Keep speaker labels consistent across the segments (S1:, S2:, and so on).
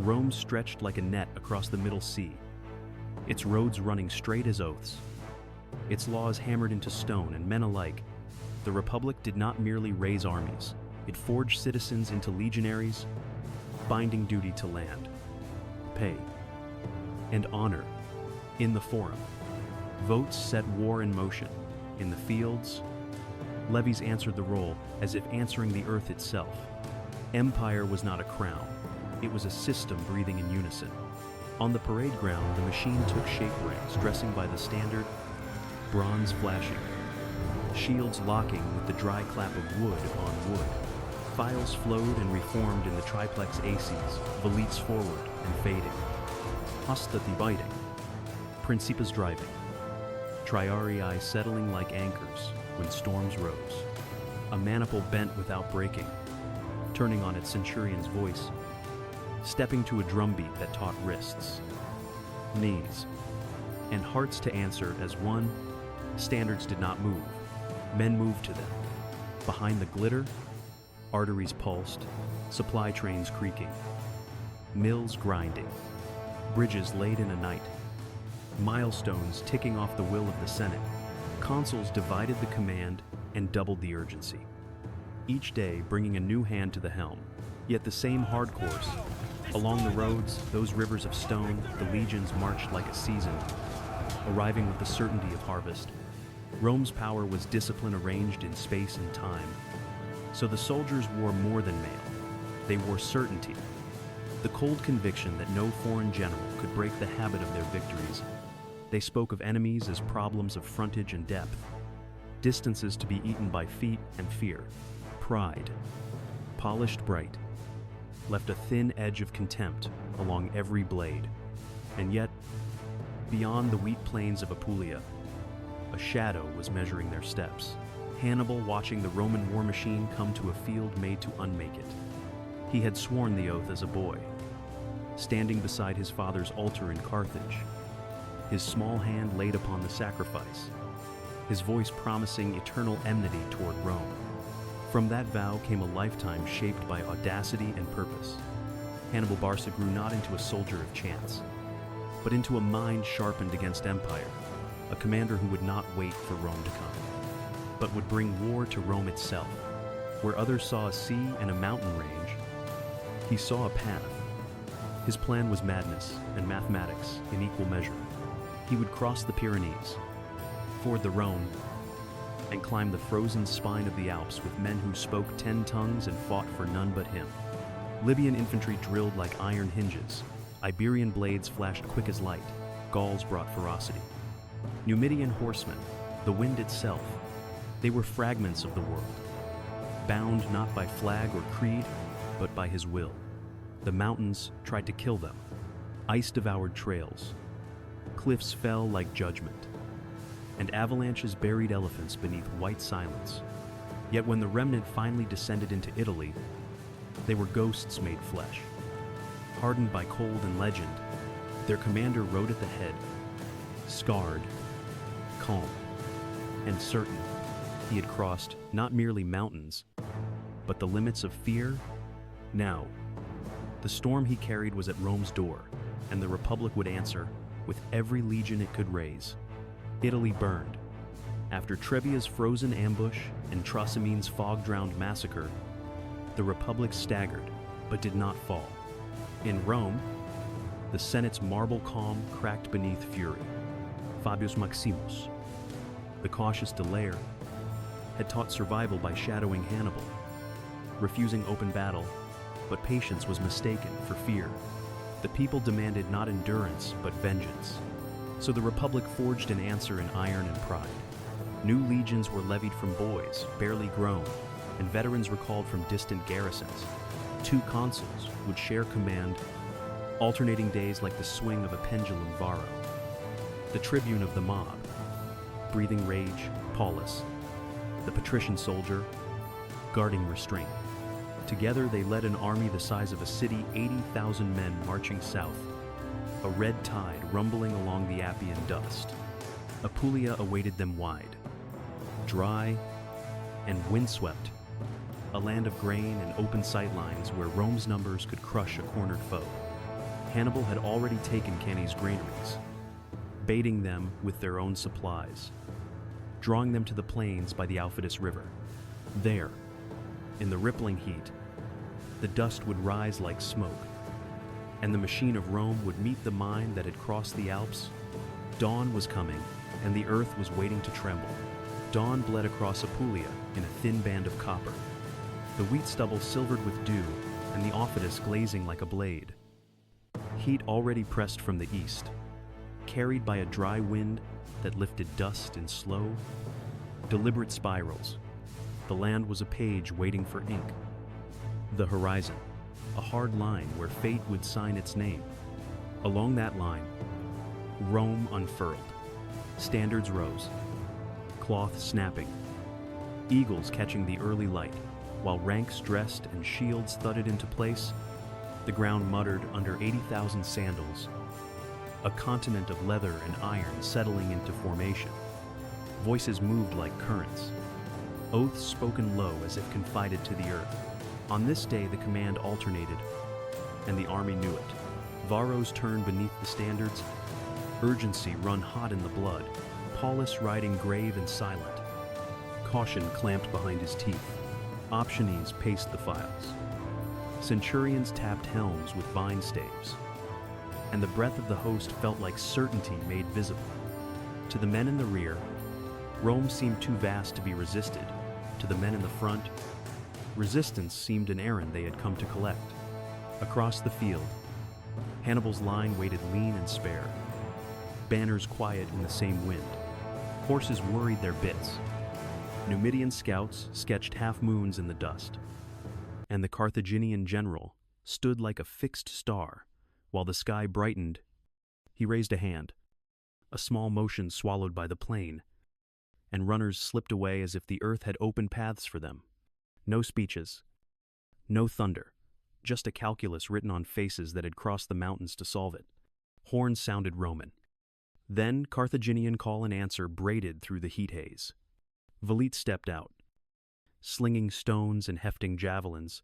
S1: Rome stretched like a net across the Middle Sea, its roads running straight as oaths, its laws hammered into stone, and men alike. The Republic did not merely raise armies, it forged citizens into legionaries, binding duty to land, pay, and honor in the forum. Votes set war in motion. In the fields, levies answered the roll as if answering the earth itself. Empire was not a crown, it was a system breathing in unison. On the parade ground, the machine took shape ranks, dressing by the standard, bronze flashing, shields locking with the dry clap of wood on wood. Files flowed and reformed in the triplex aces, velites forward and fading. Hostati biting, principes driving, triarii settling like anchors when storms rose. A maniple bent without breaking, turning on its centurion's voice, stepping to a drumbeat that taught wrists, knees, and hearts to answer as one. Standards did not move, men moved to them. Behind the glitter, arteries pulsed, supply trains creaking, mills grinding, bridges laid in a night, milestones ticking off the will of the Senate. Consuls divided the command and doubled the urgency, each day bringing a new hand to the helm. Yet the same hard course. Along the roads, those rivers of stone, the legions marched like a season, arriving with the certainty of harvest. Rome's power was discipline arranged in space and time. So the soldiers wore more than mail. They wore certainty, the cold conviction that no foreign general could break the habit of their victories. They spoke of enemies as problems of frontage and depth, distances to be eaten by feet and fear. Pride, polished bright, left a thin edge of contempt along every blade. And yet, beyond the wheat plains of Apulia, a shadow was measuring their steps. Hannibal watching the Roman war machine come to a field made to unmake it. He had sworn the oath as a boy, standing beside his father's altar in Carthage, his small hand laid upon the sacrifice, his voice promising eternal enmity toward Rome. From that vow came a lifetime shaped by audacity and purpose. Hannibal Barca grew not into a soldier of chance, but into a mind sharpened against empire, a commander who would not wait for Rome to come, but would bring war to Rome itself. Where others saw a sea and a mountain range, he saw a path. His plan was madness and mathematics in equal measure. He would cross the Pyrenees, ford the Rhone, and climb the frozen spine of the Alps with men who spoke 10 tongues and fought for none but him. Libyan infantry drilled like iron hinges. Iberian blades flashed quick as light. Gauls brought ferocity. Numidian horsemen, the wind itself, they were fragments of the world, bound not by flag or creed, but by his will. The mountains tried to kill them. Ice devoured trails. Cliffs fell like judgment, and avalanches buried elephants beneath white silence. Yet when the remnant finally descended into Italy, they were ghosts made flesh. Hardened by cold and legend, their commander rode at the head, scarred, calm, and certain he had crossed not merely mountains, but the limits of fear. Now, the storm he carried was at Rome's door, and the Republic would answer with every legion it could raise. Italy burned. After Trebia's frozen ambush and Trasimene's fog-drowned massacre, the Republic staggered, but did not fall. In Rome, the Senate's marble calm cracked beneath fury. Fabius Maximus, the cautious delayer, had taught survival by shadowing Hannibal, refusing open battle, but patience was mistaken for fear. The people demanded not endurance, but vengeance. So the Republic forged an answer in iron and pride. New legions were levied from boys, barely grown, and veterans recalled from distant garrisons. 2 consuls would share command, alternating days like the swing of a pendulum. Varro, the tribune of the mob, breathing rage. Paullus, the patrician soldier, guarding restraint. Together they led an army the size of a city, 80,000 men marching south, a red tide rumbling along the Appian dust. Apulia awaited them wide, dry and windswept, a land of grain and open sightlines where Rome's numbers could crush a cornered foe. Hannibal had already taken Cannae's granaries, baiting them with their own supplies, drawing them to the plains by the Aufidus River. There, in the rippling heat, the dust would rise like smoke, and the machine of Rome would meet the mine that had crossed the Alps. Dawn was coming, and the earth was waiting to tremble. Dawn bled across Apulia in a thin band of copper, the wheat stubble silvered with dew, and the Aufidus glazing like a blade. Heat already pressed from the east, carried by a dry wind that lifted dust in slow, deliberate spirals. The land was a page waiting for ink. The horizon, a hard line where fate would sign its name. Along that line, Rome unfurled. Standards rose, cloth snapping, eagles catching the early light, while ranks dressed and shields thudded into place. The ground muttered under 80,000 sandals, a continent of leather and iron settling into formation. Voices moved like currents, oaths spoken low as if confided to the earth. On this day the command alternated, and the army knew it. Varros turned beneath the standards, urgency run hot in the blood, Paullus riding grave and silent, caution clamped behind his teeth. Optiones paced the files. Centurions tapped helms with vine staves, and the breath of the host felt like certainty made visible. To the men in the rear, Rome seemed too vast to be resisted. To the men in the front, resistance seemed an errand they had come to collect. Across the field, Hannibal's line waited lean and spare, banners quiet in the same wind. Horses worried their bits. Numidian scouts sketched half-moons in the dust, and the Carthaginian general stood like a fixed star. While the sky brightened, he raised a hand, a small motion swallowed by the plain, and runners slipped away as if the earth had opened paths for them. No speeches, no thunder, just a calculus written on faces that had crossed the mountains to solve it. Horns sounded Roman. Then Carthaginian call and answer braided through the heat haze. Velite stepped out, slinging stones and hefting javelins,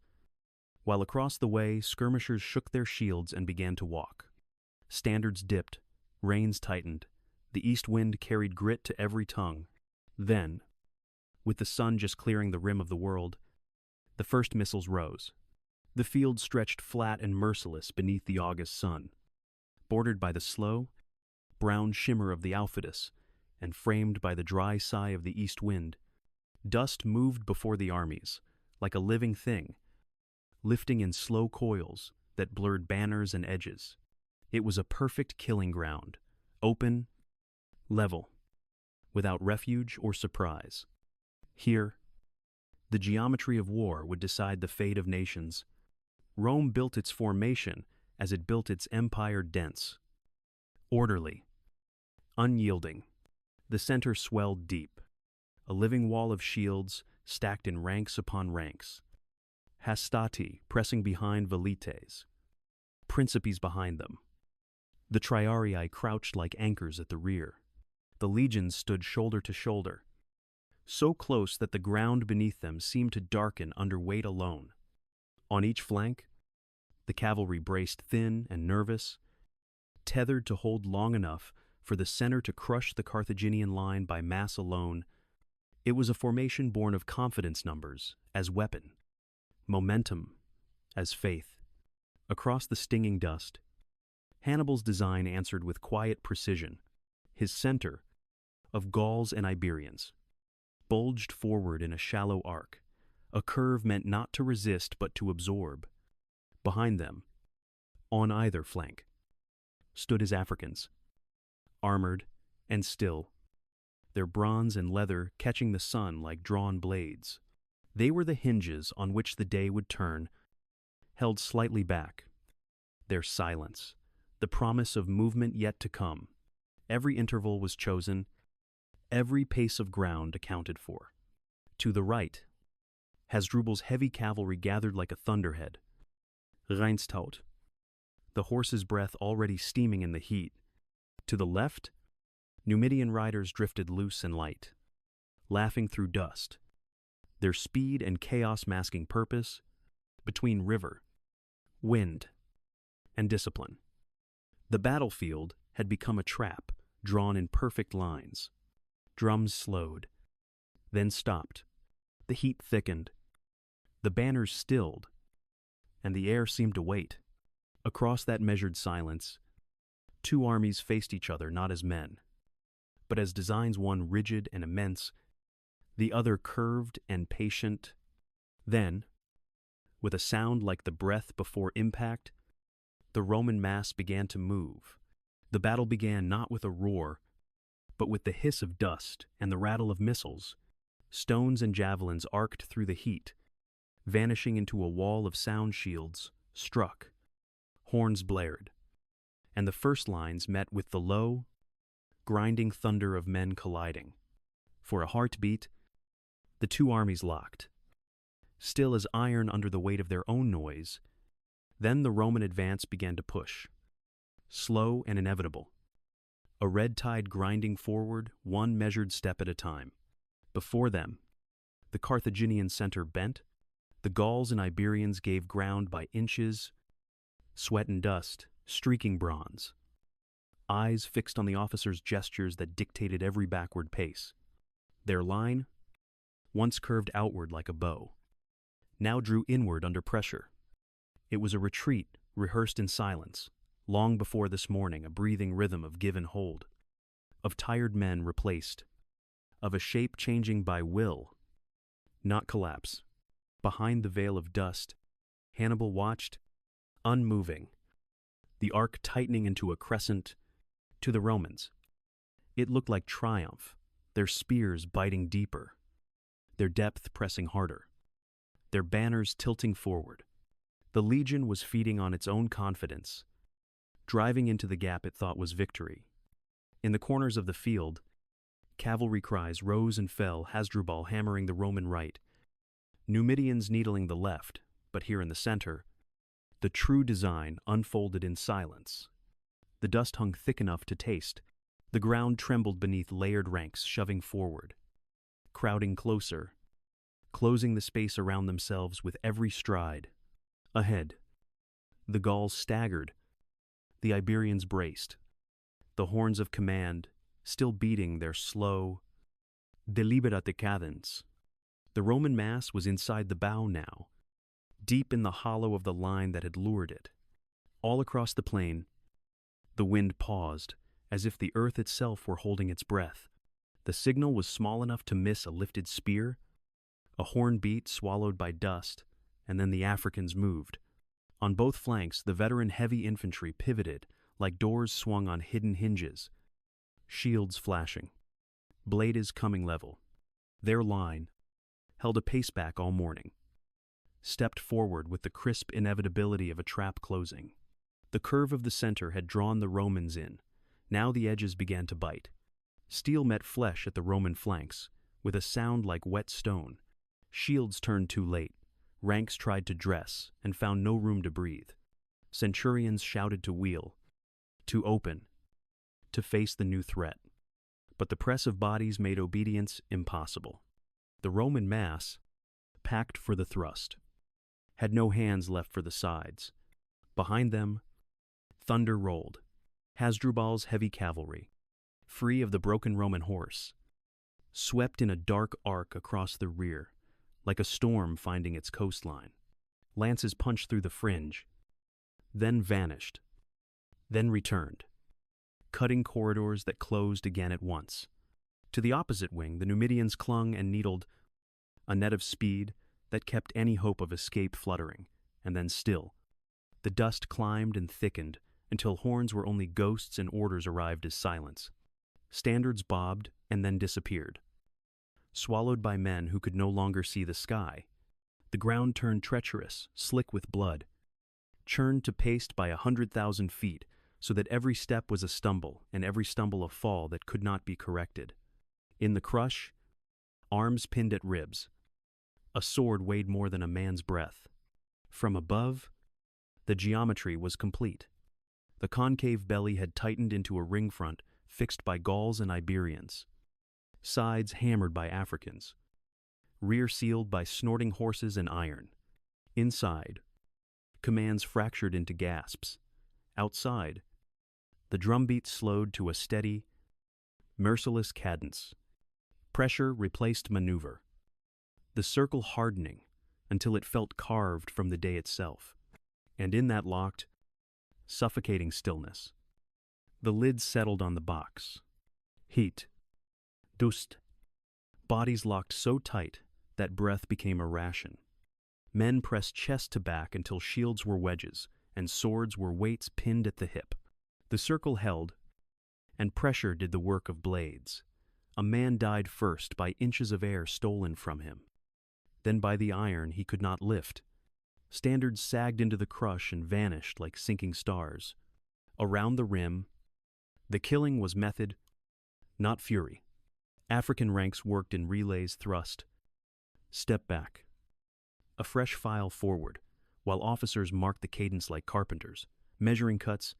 S1: while across the way skirmishers shook their shields and began to walk. Standards dipped, reins tightened, the east wind carried grit to every tongue. Then, with the sun just clearing the rim of the world, the first missiles rose. The field stretched flat and merciless beneath the August sun, bordered by the slow, brown shimmer of the Aufidus and framed by the dry sigh of the east wind. Dust moved before the armies, like a living thing, lifting in slow coils that blurred banners and edges. It was a perfect killing ground, open, level, without refuge or surprise. Here, the geometry of war would decide the fate of nations. Rome built its formation as it built its empire dense, orderly, unyielding. The center swelled deep, a living wall of shields stacked in ranks upon ranks. Hastati pressing behind velites, principes behind them. The triarii crouched like anchors at the rear. The legions stood shoulder to shoulder, so close that the ground beneath them seemed to darken under weight alone. On each flank, the cavalry braced thin and nervous, tethered to hold long enough for the center to crush the Carthaginian line by mass alone. It was a formation born of confidence numbers as weapon, momentum as faith. Across the stinging dust, Hannibal's design answered with quiet precision. His center, of Gauls and Iberians, bulged forward in a shallow arc, a curve meant not to resist but to absorb. Behind them, on either flank, stood his Africans, armored and still, their bronze and leather catching the sun like drawn blades. They were the hinges on which the day would turn, held slightly back. Their silence, the promise of movement yet to come. Every interval was chosen, every pace of ground accounted for. To the right, Hasdrubal's heavy cavalry gathered like a thunderhead. Reinstaut, the horse's breath already steaming in the heat. To the left, Numidian riders drifted loose and light, laughing through dust, their speed and chaos masking purpose between river, wind, and discipline. The battlefield had become a trap, drawn in perfect lines. Drums slowed, then stopped. The heat thickened. The banners stilled, and the air seemed to wait. Across that measured silence, two armies faced each other not as men, but as designs, one rigid and immense, the other curved and patient. Then, with a sound like the breath before impact, the Roman mass began to move. The battle began not with a roar, but with the hiss of dust and the rattle of missiles. Stones and javelins arced through the heat, vanishing into a wall of sound shields, struck. Horns blared, and the first lines met with the low, grinding thunder of men colliding. For a heartbeat, the two armies locked, still as iron under the weight of their own noise. Then the Roman advance began to push, slow and inevitable, a red tide grinding forward one measured step at a time. Before them, the Carthaginian center bent, the Gauls and Iberians gave ground by inches, sweat and dust, streaking bronze, eyes fixed on the officers' gestures that dictated every backward pace. Their line, once curved outward like a bow, now drew inward under pressure. It was a retreat rehearsed in silence, long before this morning, a breathing rhythm of give and hold, of tired men replaced, of a shape changing by will, not collapse. Behind the veil of dust, Hannibal watched, unmoving, the arc tightening into a crescent. To the Romans, it looked like triumph, their spears biting deeper, their depth pressing harder, their banners tilting forward. The legion was feeding on its own confidence, driving into the gap it thought was victory. In the corners of the field, cavalry cries rose and fell, Hasdrubal hammering the Roman right, Numidians needling the left, but here in the center, the true design unfolded in silence. The dust hung thick enough to taste. The ground trembled beneath layered ranks shoving forward, crowding closer, closing the space around themselves with every stride. Ahead, the Gauls staggered, the Iberians braced, the horns of command still beating their slow, deliberate cadence. The Roman mass was inside the bow now, deep in the hollow of the line that had lured it. All across the plain, the wind paused, as if the earth itself were holding its breath. The signal was small enough to miss a lifted spear, a horn beat swallowed by dust, and then the Africans moved. On both flanks, the veteran heavy infantry pivoted like doors swung on hidden hinges, shields flashing, blades coming level. Their line, held a pace back all morning, stepped forward with the crisp inevitability of a trap closing. The curve of the center had drawn the Romans in. Now the edges began to bite. Steel met flesh at the Roman flanks, with a sound like wet stone. Shields turned too late. Ranks tried to dress, and found no room to breathe. Centurions shouted to wheel, to open, to face the new threat. But the press of bodies made obedience impossible. The Roman mass, packed for the thrust, had no hands left for the sides. Behind them, thunder rolled. Hasdrubal's heavy cavalry, free of the broken Roman horse, swept in a dark arc across the rear, like a storm finding its coastline. Lances punched through the fringe, then vanished, then returned, cutting corridors that closed again at once. To the opposite wing, the Numidians clung and needled, a net of speed that kept any hope of escape fluttering, and then still. The dust climbed and thickened until horns were only ghosts and orders arrived as silence. Standards bobbed and then disappeared, swallowed by men who could no longer see the sky. The ground turned treacherous, slick with blood, churned to paste by 100,000 feet, so that every step was a stumble, and every stumble a fall that could not be corrected. In the crush, arms pinned at ribs, a sword weighed more than a man's breath. From above, the geometry was complete. The concave belly had tightened into a ring front fixed by Gauls and Iberians, sides hammered by Africans, rear sealed by snorting horses and iron. Inside, commands fractured into gasps. Outside, The drumbeat slowed to a steady, merciless cadence. Pressure replaced maneuver, the circle hardening until it felt carved from the day itself. And in that locked, suffocating stillness, the lid settled on the box. Heat, dust, bodies locked so tight that breath became a ration. Men pressed chest to back until shields were wedges and swords were weights pinned at the hip. The circle held, and pressure did the work of blades. A man died first by inches of air stolen from him, then by the iron he could not lift. Standards sagged into the crush and vanished like sinking stars. Around the rim, the killing was method, not fury. African ranks worked in relays thrust. Step back. A fresh file forward, while officers marked the cadence like carpenters. Measuring cuts,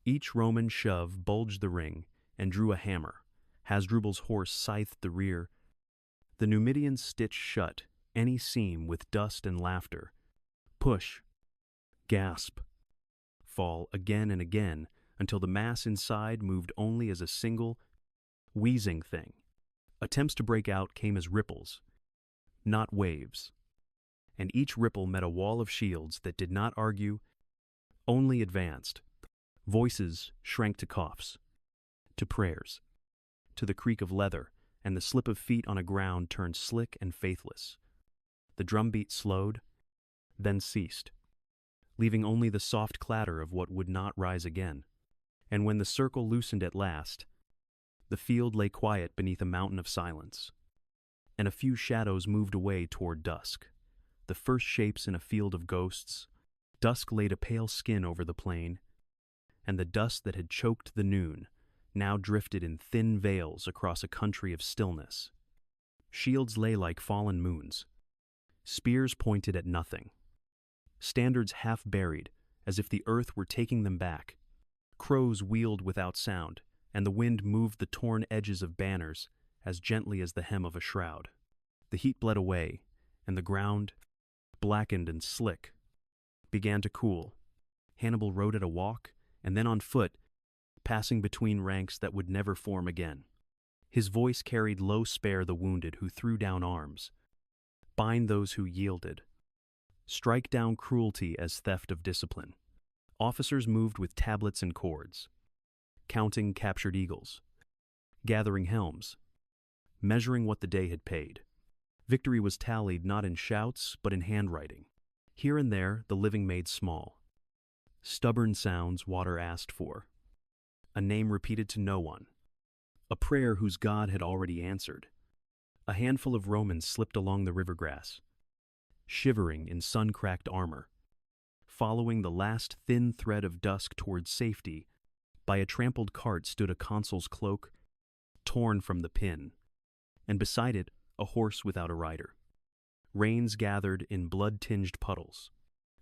S1: each Roman shove bulged the ring and drew a hammer. Hasdrubal's horse scythed the rear. The Numidians stitched shut any seam with dust and laughter. Push, gasp, fall again and again until the mass inside moved only as a single, wheezing thing. Attempts to break out came as ripples, not waves, and each ripple met a wall of shields that did not argue, only advanced. Voices shrank to coughs, to prayers, to the creak of leather, and the slip of feet on a ground turned slick and faithless. The drumbeat slowed, then ceased, leaving only the soft clatter of what would not rise again. And when the circle loosened at last, the field lay quiet beneath a mountain of silence, and a few shadows moved away toward dusk, the first shapes in a field of ghosts. Dusk laid a pale skin over the plain, and the dust that had choked the noon now drifted in thin veils across a country of stillness. Shields lay like fallen moons. Spears pointed at nothing. Standards half buried, as if the earth were taking them back. Crows wheeled without sound, and the wind moved the torn edges of banners as gently as the hem of a shroud. The heat bled away, and the ground, blackened and slick, began to cool. Hannibal rode at a walk, and then on foot, passing between ranks that would never form again. His voice carried low spare the wounded who threw down arms, bind those who yielded, strike down cruelty as theft of discipline. Officers moved with tablets and cords, counting captured eagles, gathering helms, measuring what the day had paid. Victory was tallied not in shouts, but in handwriting. Here and there, the living made small. Stubborn sounds water asked for. A name repeated to no one. A prayer whose God had already answered. A handful of Romans slipped along the river grass, shivering in sun-cracked armor, following the last thin thread of dusk towards safety. By a trampled cart stood a consul's cloak, torn from the pin, and beside it, a horse without a rider. Reins gathered in blood-tinged puddles.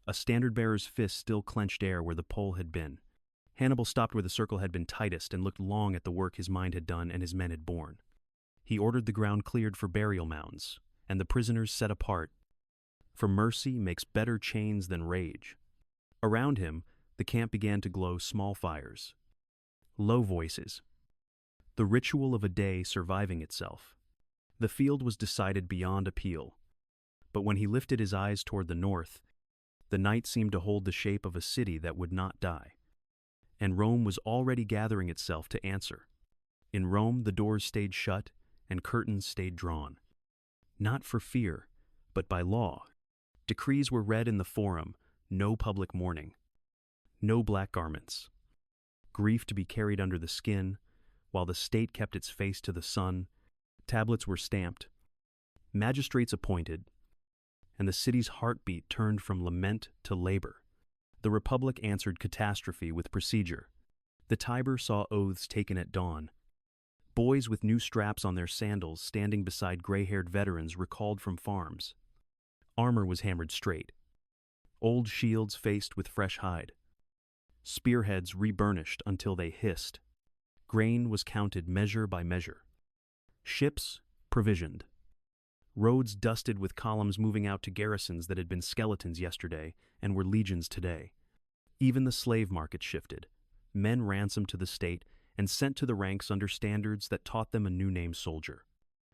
S1: A standard-bearer's fist still clenched air where the pole had been. Hannibal stopped where the circle had been tightest and looked long at the work his mind had done and his men had borne. He ordered the ground cleared for burial mounds, and the prisoners set apart. For mercy makes better chains than rage. Around him, the camp began to glow small fires. Low voices. The ritual of a day surviving itself. The field was decided beyond appeal. But when he lifted his eyes toward the north, the night seemed to hold the shape of a city that would not die. And Rome was already gathering itself to answer. In Rome, the doors stayed shut and curtains stayed drawn. Not for fear, but by law. Decrees were read in the forum, no public mourning, no black garments, grief to be carried under the skin, while the state kept its face to the sun. Tablets were stamped, magistrates appointed, and the city's heartbeat turned from lament to labor. The Republic answered catastrophe with procedure. The Tiber saw oaths taken at dawn. Boys with new straps on their sandals standing beside gray-haired veterans recalled from farms. Armor was hammered straight. Old shields faced with fresh hide. Spearheads reburnished until they hissed. Grain was counted measure by measure. Ships provisioned. Roads dusted with columns moving out to garrisons that had been skeletons yesterday and were legions today. Even the slave market shifted. men ransomed to the state and sent to the ranks under standards that taught them a new name soldier.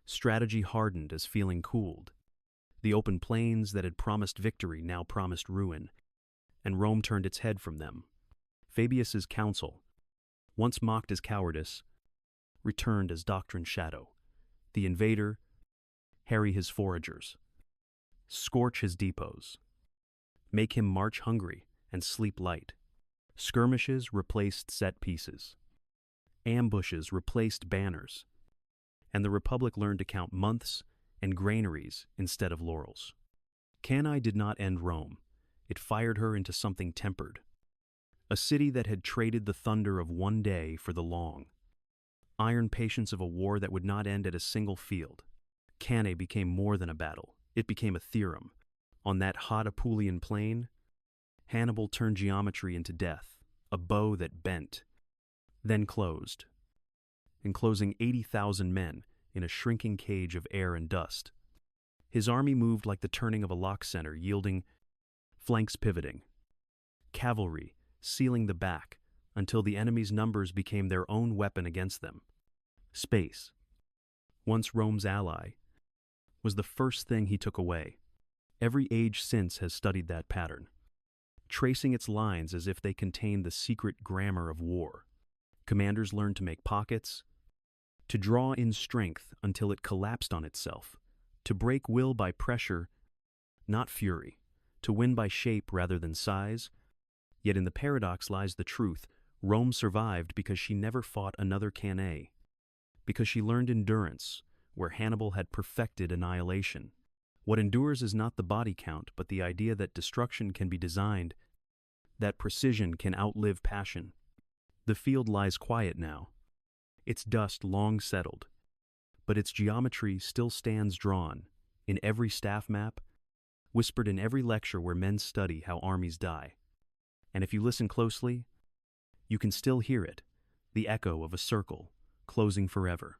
S1: Strategy hardened as feeling cooled. The open plains that had promised victory now promised ruin, and Rome turned its head from them. Fabius's counsel, once mocked as cowardice, returned as doctrine shadow. The invader, harry his foragers, scorch his depots, make him march hungry and sleep light. Skirmishes replaced set pieces. Ambushes replaced banners. And the Republic learned to count months and granaries instead of laurels. Cannae did not end Rome. It fired her into something tempered. A city that had traded the thunder of one day for the long, iron patience of a war that would not end at a single field. Cannae became more than a battle. It became a theorem. On that hot Apulian plain, Hannibal turned geometry into death, a bow that bent, then closed, enclosing 80,000 men in a shrinking cage of air and dust. His army moved like the turning of a lock center, yielding, flanks pivoting, cavalry sealing the back until the enemy's numbers became their own weapon against them. Space, once Rome's ally, was the first thing he took away. Every age since has studied that pattern, tracing its lines as if they contained the secret grammar of war. Commanders learned to make pockets, to draw in strength until it collapsed on itself, to break will by pressure, not fury, to win by shape rather than size. Yet in the paradox lies the truth. Rome survived because she never fought another Cannae, because she learned endurance where Hannibal had perfected annihilation. What endures is not the body count, but the idea that destruction can be designed, that precision can outlive passion. The field lies quiet now, its dust long settled, but its geometry still stands drawn in every staff map, whispered in every lecture where men study how armies die. And if you listen closely, you can still hear it, the echo of a circle closing forever.